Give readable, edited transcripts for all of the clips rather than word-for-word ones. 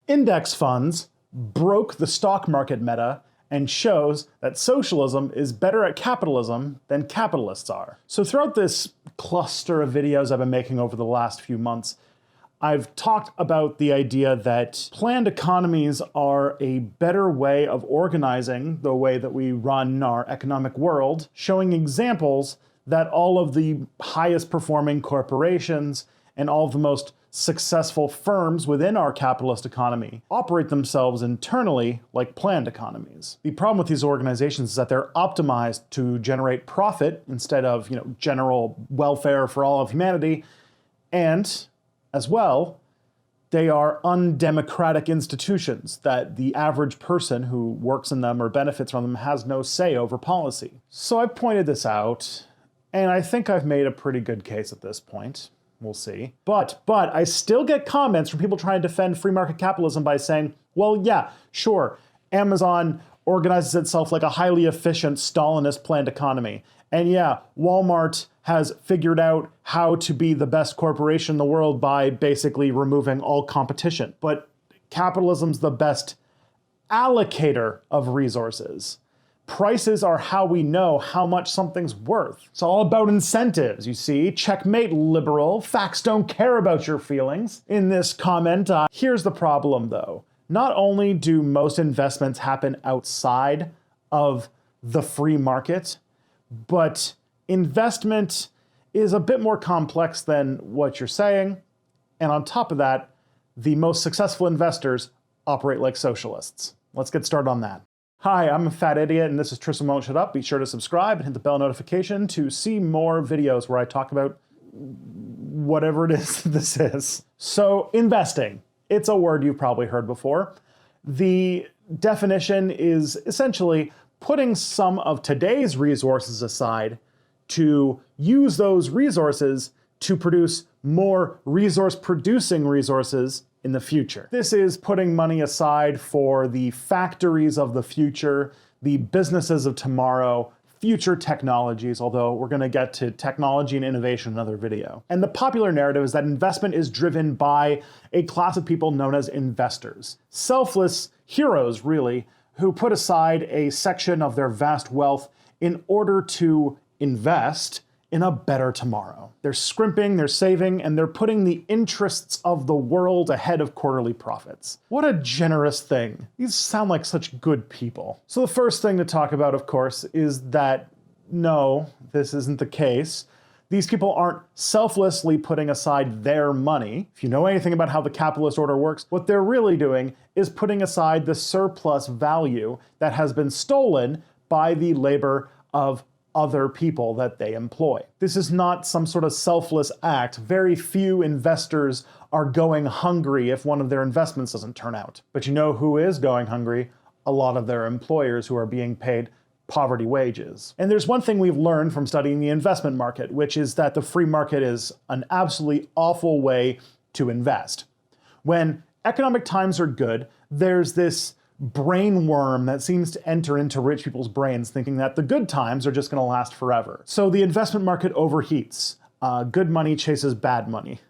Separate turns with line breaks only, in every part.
Index funds broke the stock market meta and shows that socialism is better at capitalism than capitalists are. So throughout this cluster of videos I've been making over the last few months, I've talked about the idea that planned economies are a better way of organizing the way that we run our economic world, showing examples that all of the highest performing corporations and all of the most successful firms within our capitalist economy operate themselves internally like planned economies. The problem with these organizations is that they're optimized to generate profit instead of, general welfare for all of humanity, and as well, they are undemocratic institutions that the average person who works in them or benefits from them has no say over policy. So I pointed this out, and I think I've made a pretty good case at this point. We'll see. But I still get comments from people trying to defend free market capitalism by saying, well, yeah, sure, Amazon organizes itself like a highly efficient Stalinist planned economy. And yeah, Walmart has figured out how to be the best corporation in the world by basically removing all competition. But capitalism's the best allocator of resources. Prices are how we know how much something's worth. It's all about incentives, you see. Checkmate, liberal. Facts don't care about your feelings. In this comment, here's the problem though. Not only do most investments happen outside of the free market, but investment is a bit more complex than what you're saying. And on top of that, the most successful investors operate like socialists. Let's get started on that. Hi, I'm a fat idiot, and this is Tristan Won't Shut Up. Be sure to subscribe and hit the bell notification to see more videos where I talk about whatever it is this is. So, investing. It's a word you've probably heard before. The definition is essentially putting some of today's resources aside to use those resources to produce more resource-producing resources in the future. This is putting money aside for the factories of the future, the businesses of tomorrow, future technologies, although we're going to get to technology and innovation in another video. And the popular narrative is that investment is driven by a class of people known as investors. Selfless heroes, really, who put aside a section of their vast wealth in order to invest in a better tomorrow. They're scrimping, they're saving, and they're putting the interests of the world ahead of quarterly profits. What a generous thing. These sound like such good people. So the first thing to talk about, of course, is that no, this isn't the case. These people aren't selflessly putting aside their money. If you know anything about how the capitalist order works, what they're really doing is putting aside the surplus value that has been stolen by the labor of other people that they employ. This is not some sort of selfless act. Very few investors are going hungry if one of their investments doesn't turn out. But you know who is going hungry? A lot of their employers who are being paid poverty wages. And there's one thing we've learned from studying the investment market, which is that the free market is an absolutely awful way to invest. When economic times are good, there's this brain worm that seems to enter into rich people's brains thinking that the good times are just going to last forever. So the investment market overheats. Good money chases bad money,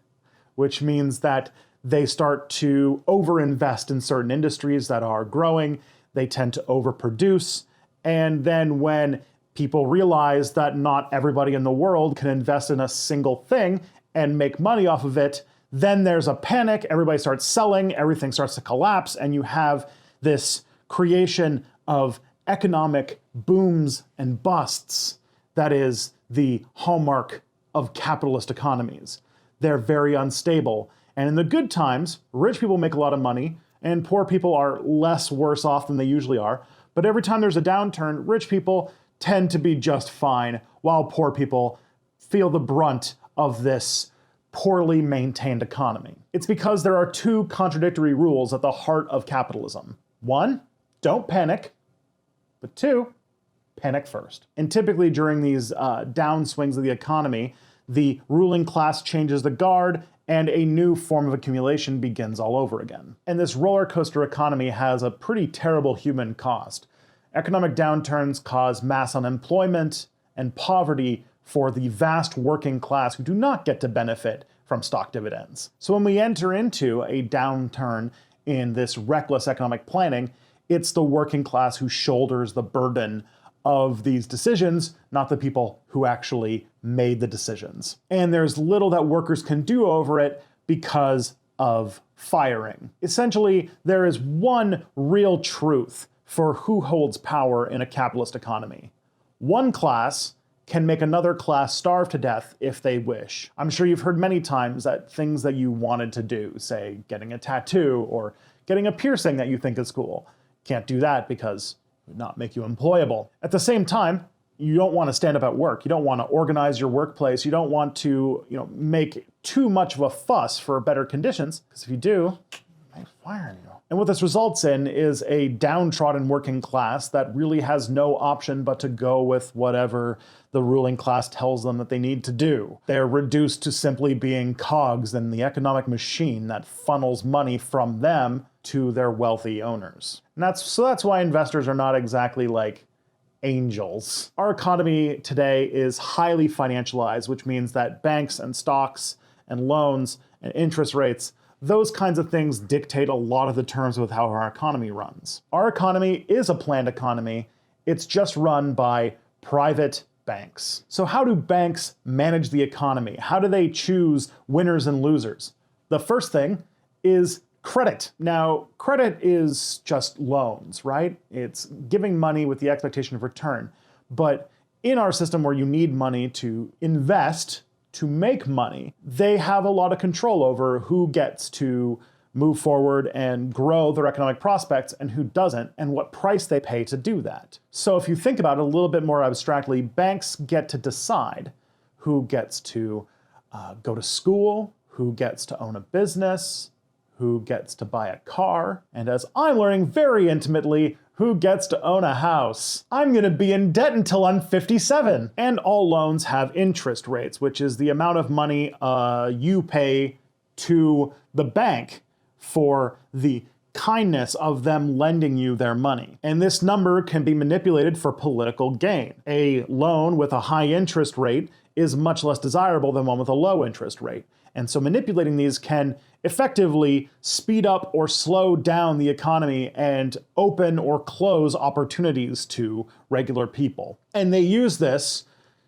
which means that they start to overinvest in certain industries that are growing. They tend to overproduce. And then when people realize that not everybody in the world can invest in a single thing and make money off of it, then there's a panic, everybody starts selling, everything starts to collapse, and you have this creation of economic booms and busts that is the hallmark of capitalist economies. They're very unstable. And in the good times, rich people make a lot of money, and poor people are less worse off than they usually are. But every time there's a downturn, rich people tend to be just fine, while poor people feel the brunt of this poorly maintained economy. It's because there are two contradictory rules at the heart of capitalism. One, don't panic. But two, panic first. And typically during these downswings of the economy, the ruling class changes the guard and a new form of accumulation begins all over again. And this roller coaster economy has a pretty terrible human cost. Economic downturns cause mass unemployment and poverty for the vast working class who do not get to benefit from stock dividends. So when we enter into a downturn in this reckless economic planning, it's the working class who shoulders the burden of these decisions, not the people who actually made the decisions. And there's little that workers can do over it because of firing. Essentially, there is one real truth for who holds power in a capitalist economy. One class can make another class starve to death if they wish. I'm sure you've heard many times that things that you wanted to do, say getting a tattoo or getting a piercing that you think is cool, can't do that because it would not make you employable. At the same time, you don't want to stand up at work. You don't want to organize your workplace. You don't want to, make too much of a fuss for better conditions, because if you do, they fire you. And what this results in is a downtrodden working class that really has no option but to go with whatever the ruling class tells them that they need to do. They're reduced to simply being cogs in the economic machine that funnels money from them to their wealthy owners. And that's why investors are not exactly like angels. Our economy today is highly financialized, which means that banks and stocks and loans and interest rates, those kinds of things dictate a lot of the terms with how our economy runs. Our economy is a planned economy. It's just run by private banks. So how do banks manage the economy? How do they choose winners and losers? The first thing is credit. Now, credit is just loans, right? It's giving money with the expectation of return. But in our system where you need money to invest, to make money, they have a lot of control over who gets to move forward and grow their economic prospects and who doesn't, and what price they pay to do that. So if you think about it a little bit more abstractly, banks get to decide who gets to go to school, who gets to own a business, who gets to buy a car, and as I'm learning very intimately, who gets to own a house. I'm gonna be in debt until I'm 57. And all loans have interest rates, which is the amount of money you pay to the bank for the kindness of them lending you their money. And this number can be manipulated for political gain. A loan with a high interest rate is much less desirable than one with a low interest rate. And so manipulating these can effectively speed up or slow down the economy and open or close opportunities to regular people. And they use this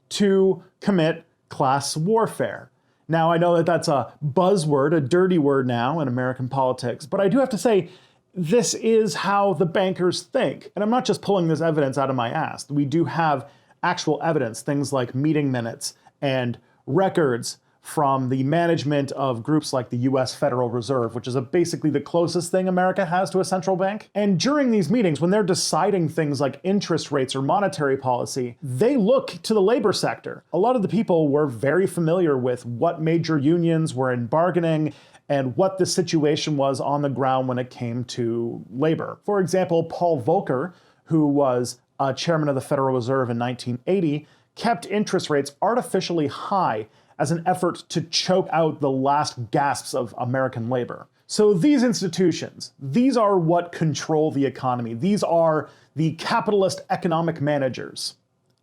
to commit class warfare. Now, I know that that's a buzzword, a dirty word now in American politics, but I do have to say, this is how the bankers think. And I'm not just pulling this evidence out of my ass. We do have actual evidence, things like meeting minutes and records from the management of groups like the US Federal Reserve, which is basically the closest thing America has to a central bank. And during these meetings, when they're deciding things like interest rates or monetary policy, they look to the labor sector. A lot of the people were very familiar with what major unions were in bargaining and what the situation was on the ground when it came to labor. For example, Paul Volcker, who was chairman of the Federal Reserve in 1980, kept interest rates artificially high as an effort to choke out the last gasps of American labor. So these institutions, these are what control the economy. These are the capitalist economic managers.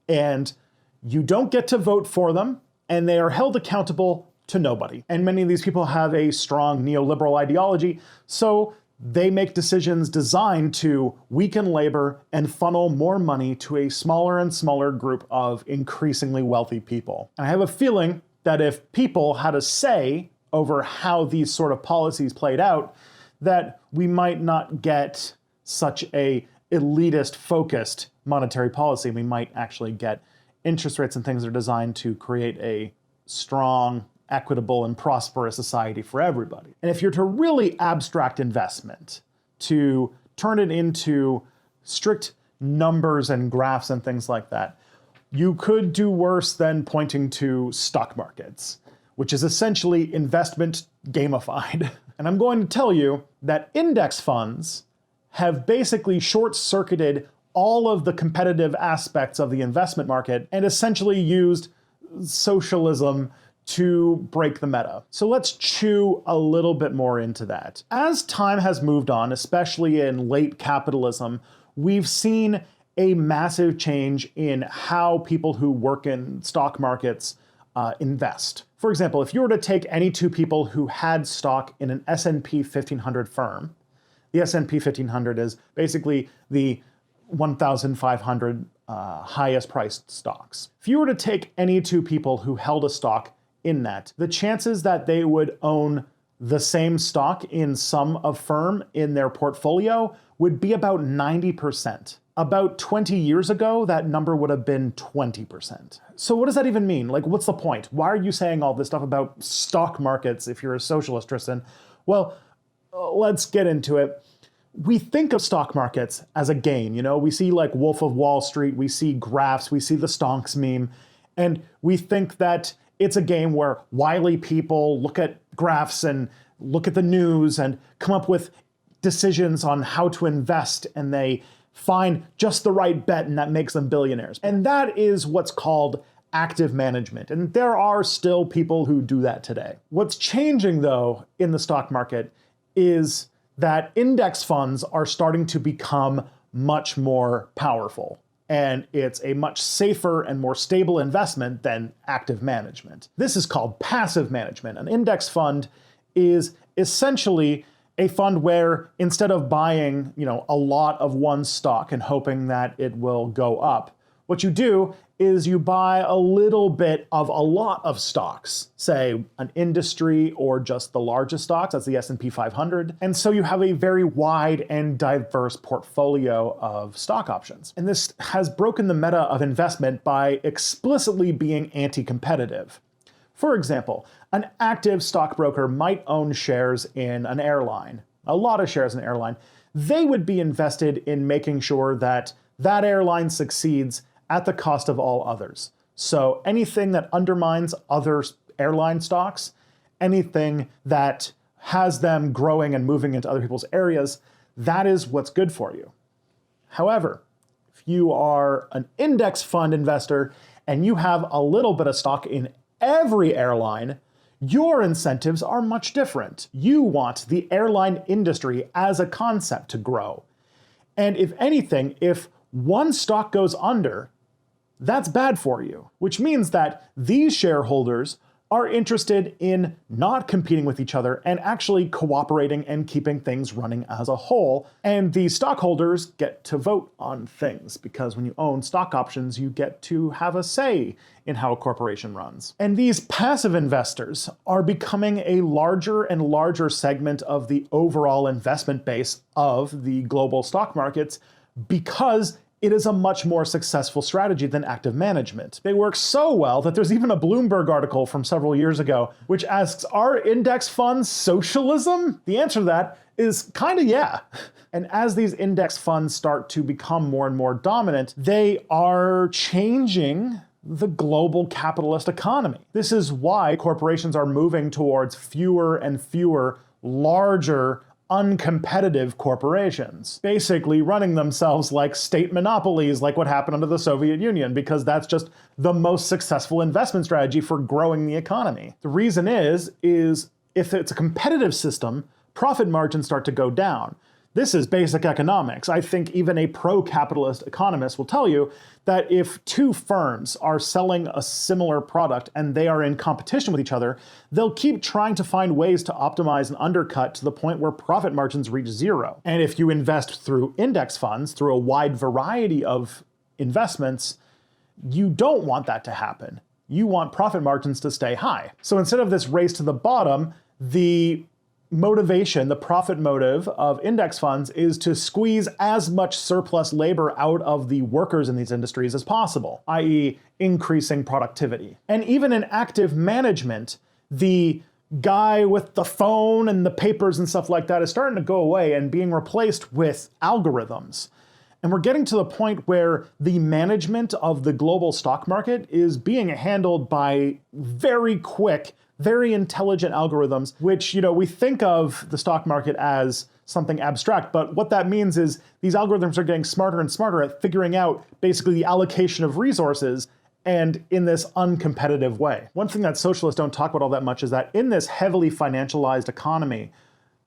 And you don't get to vote for them, and they are held accountable to nobody. And many of these people have a strong neoliberal ideology, so they make decisions designed to weaken labor and funnel more money to a smaller and smaller group of increasingly wealthy people. And I have a feeling that if people had a say over how these sort of policies played out, that we might not get such a elitist focused monetary policy. We might actually get interest rates and things that are designed to create a strong, equitable, and prosperous society for everybody. And if you're to really abstract investment, to turn it into strict numbers and graphs and things like that, you could do worse than pointing to stock markets, which is essentially investment gamified. And I'm going to tell you that index funds have basically short-circuited all of the competitive aspects of the investment market and essentially used socialism to break the meta. So let's chew a little bit more into that. As time has moved on, especially in late capitalism, we've seen a massive change in how people who work in stock markets invest. For example, if you were to take any two people who had stock in an S&P 1500 firm The S&P 1500 is basically the 1,500 highest priced stocks. If you were to take any two people who held a stock in that, the chances that they would own the same stock in some firm in their portfolio would be about 90%. About 20 years ago, that number would have been 20%. So what does that even mean? Like, what's the point? Why are you saying all this stuff about stock markets if you're a socialist, Tristan? Well, let's get into it. We think of stock markets as a game, you know? We see like Wolf of Wall Street, we see graphs, we see the Stonks meme, and we think that it's a game where wily people look at graphs and look at the news and come up with decisions on how to invest, and they find just the right bet, and that makes them billionaires. And that is what's called active management. And there are still people who do that today. What's changing, though, in the stock market is that index funds are starting to become much more powerful. And it's a much safer and more stable investment than active management. This is called passive management. An index fund is essentially a fund where instead of buying, a lot of one stock and hoping that it will go up, what you do is you buy a little bit of a lot of stocks, say an industry or just the largest stocks, that's the S&P 500. And so you have a very wide and diverse portfolio of stock options. And this has broken the meta of investment by explicitly being anti-competitive. For example, an active stockbroker might own shares in an airline, a lot of shares in an airline. They would be invested in making sure that that airline succeeds at the cost of all others. So anything that undermines other airline stocks, anything that has them growing and moving into other people's areas, that is what's good for you. However, if you are an index fund investor and you have a little bit of stock in every airline, your incentives are much different. You want the airline industry as a concept to grow. And if anything, if one stock goes under, that's bad for you, which means that these shareholders are interested in not competing with each other and actually cooperating and keeping things running as a whole. And the stockholders get to vote on things because when you own stock options, you get to have a say in how a corporation runs. And these passive investors are becoming a larger and larger segment of the overall investment base of the global stock markets because it is a much more successful strategy than active management. They work so well that there's even a Bloomberg article from several years ago which asks, are index funds socialism? The answer to that is kind of yeah. And as these index funds start to become more and more dominant, they are changing the global capitalist economy. This is why corporations are moving towards fewer and fewer larger uncompetitive corporations, basically running themselves like state monopolies, like what happened under the Soviet Union, because that's just the most successful investment strategy for growing the economy. The reason is if it's a competitive system, profit margins start to go down. This is basic economics. I think even a pro-capitalist economist will tell you that if two firms are selling a similar product and they are in competition with each other, they'll keep trying to find ways to optimize and undercut to the point where profit margins reach zero. And if you invest through index funds, through a wide variety of investments, you don't want that to happen. You want profit margins to stay high. So instead of this race to the bottom, the motivation, the profit motive of index funds is to squeeze as much surplus labor out of the workers in these industries as possible, i.e. increasing productivity. And even in active management, the guy with the phone and the papers and stuff like that is starting to go away and being replaced with algorithms. And we're getting to the point where the management of the global stock market is being handled by very quick, very intelligent algorithms, which, we think of the stock market as something abstract, but what that means is these algorithms are getting smarter and smarter at figuring out basically the allocation of resources and in this uncompetitive way. One thing that socialists don't talk about all that much is that in this heavily financialized economy,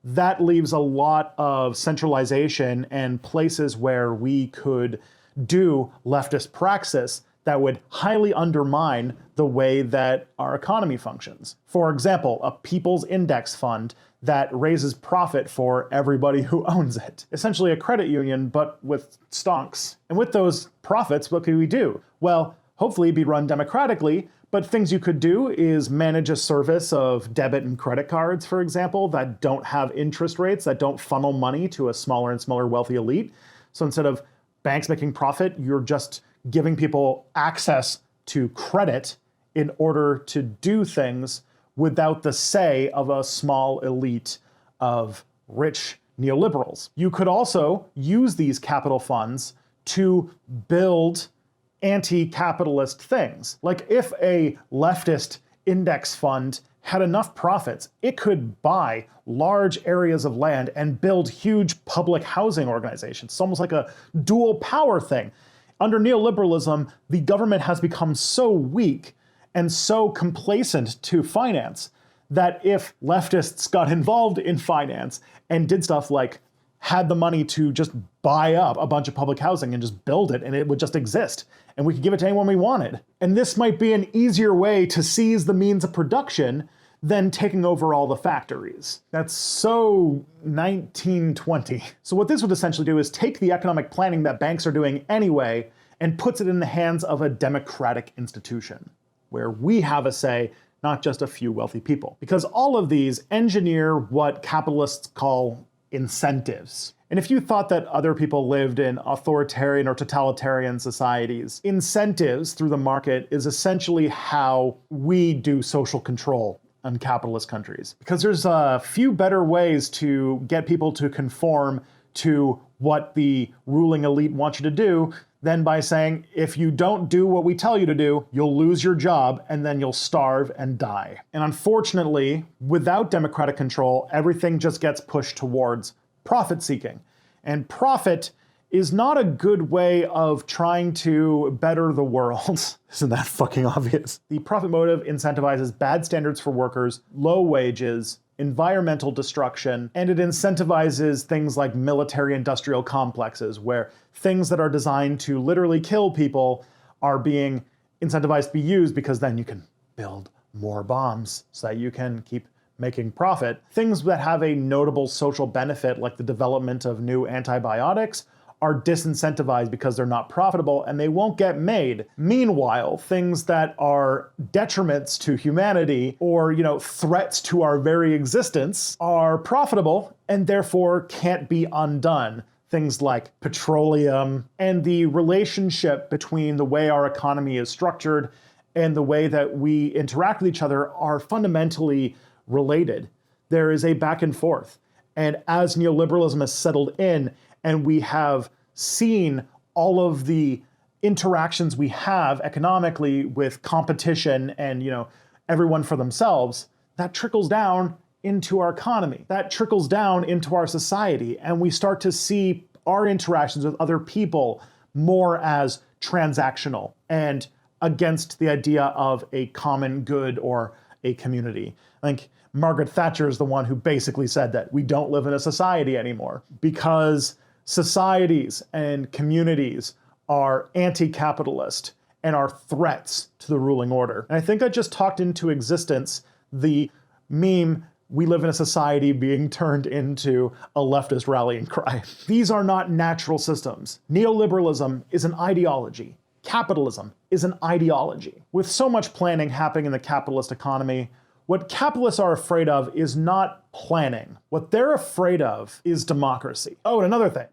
that leaves a lot of centralization and places where we could do leftist praxis that would highly undermine the way that our economy functions. For example, a people's index fund that raises profit for everybody who owns it. Essentially a credit union, but with stonks. And with those profits, what could we do? Well, hopefully it'd be run democratically, but things you could do is manage a service of debit and credit cards, for example, that don't have interest rates, that don't funnel money to a smaller and smaller wealthy elite. So instead of banks making profit, you're just giving people access to credit in order to do things without the say of a small elite of rich neoliberals. You could also use these capital funds to build anti-capitalist things. Like if a leftist index fund had enough profits, it could buy large areas of land and build huge public housing organizations. It's almost like a dual power thing. Under neoliberalism, the government has become so weak and so complacent to finance that if leftists got involved in finance and did stuff like had the money to just buy up a bunch of public housing and just build it, and it would just exist, and we could give it to anyone we wanted. And this might be an easier way to seize the means of production than taking over all the factories. That's so 1920. So what this would essentially do is take the economic planning that banks are doing anyway and puts it in the hands of a democratic institution, where we have a say, not just a few wealthy people. Because all of these engineer what capitalists call incentives. And if you thought that other people lived in authoritarian or totalitarian societies, incentives through the market is essentially how we do social control in capitalist countries. Because there's a few better ways to get people to conform to what the ruling elite wants you to do than by saying, if you don't do what we tell you to do, you'll lose your job and then you'll starve and die. And unfortunately, without democratic control, everything just gets pushed towards profit seeking. And profit is not a good way of trying to better the world. Isn't that fucking obvious? The profit motive incentivizes bad standards for workers, low wages, environmental destruction, and it incentivizes things like military-industrial complexes, where things that are designed to literally kill people are being incentivized to be used because then you can build more bombs so that you can keep making profit. Things that have a notable social benefit, like the development of new antibiotics, are disincentivized because they're not profitable and they won't get made. Meanwhile, things that are detriments to humanity or, threats to our very existence are profitable and therefore can't be undone. Things like petroleum and the relationship between the way our economy is structured and the way that we interact with each other are fundamentally related. There is a back and forth. And as neoliberalism has settled in, and we have seen all of the interactions we have economically with competition and, everyone for themselves, that trickles down into our economy. That trickles down into our society. And we start to see our interactions with other people more as transactional and against the idea of a common good or a community. I think Margaret Thatcher is the one who basically said that we don't live in a society anymore because societies and communities are anti-capitalist and are threats to the ruling order. And I think I just talked into existence the meme, we live in a society, being turned into a leftist rallying cry. These are not natural systems. Neoliberalism is an ideology. Capitalism is an ideology. With so much planning happening in the capitalist economy, what capitalists are afraid of is not planning. What they're afraid of is democracy. Oh, and another thing.